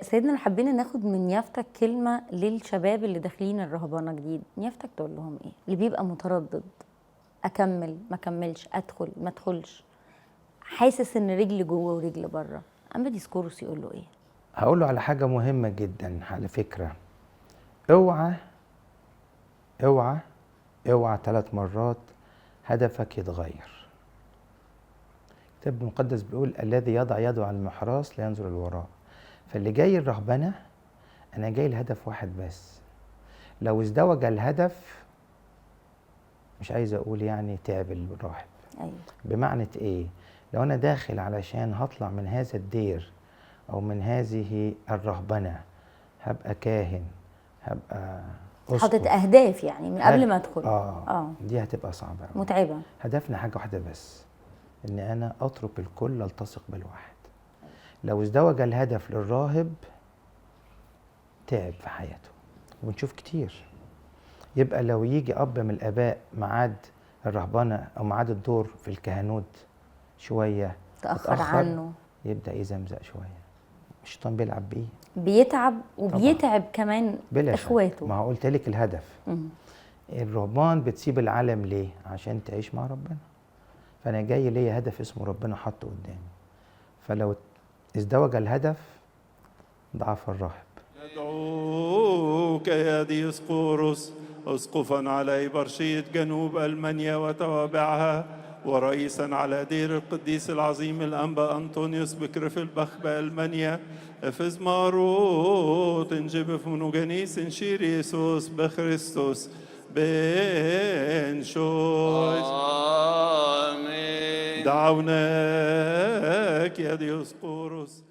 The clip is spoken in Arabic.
سيدنا حبينا ناخد من يافتك كلمة للشباب اللي داخلين الرهبانة جديد. يافتك تقول لهم ايه؟ اللي بيبقى متردد، اكمل ما اكملش، ادخل ما ادخلش، حاسس ان رجل جوه ورجل بره، اما ديسكورس يقول له ايه؟ هقول له على حاجة مهمة جدا على فكرة. اوعى اوعى اوعى 3 مرات هدفك يتغير. الكتاب المقدس بيقول الذي يضع يده على المحراث لا ينظر للوراء. فاللي جاي الرهبنة انا جاي لهدف واحد بس. لو ازدوج الهدف، مش عايز اقول يعني تعب الراهب. ايوه. بمعنى ايه؟ لو انا داخل علشان هطلع من هذا الدير او من هذه الرهبنة، هبقى كاهن، هبقى حاطط اهداف يعني من قبل ما ادخل. دي هتبقى صعبة أوي. متعبة. هدفنا حاجة واحدة بس، ان انا اترك الكل التصق بالواحد. لو ازدوج الهدف للراهب تعب في حياته، وبنشوف كتير. يبقى لو يجي اب من الاباء معاد الرهبنة او معاد الدور في الكهنوت شوية تأخر عنه، يبدأ يزمزق شوية، الشيطان بيلعب بيه، بيتعب وبيتعب كمان اخواته. ما هو قلت لك الهدف. الرهبان بتسيب العالم ليه؟ عشان تعيش مع ربنا. فانا جاي ليا هدف اسمه ربنا حطه قدامي. فلو ازدوج الهدف ضعف الراهب. يدعوك يا ديسقورس اسقفا على إبرشية جنوب ألمانيا وتوابعها، ورئيسا على دير القديس العظيم الأنبا أنطونيوس بكرفلبخ بألمانيا، افز ماروت انجبف منوجانيس انشير يسوس بخريستوس بن شويس. آمين. دعوناك يا ديسقورس.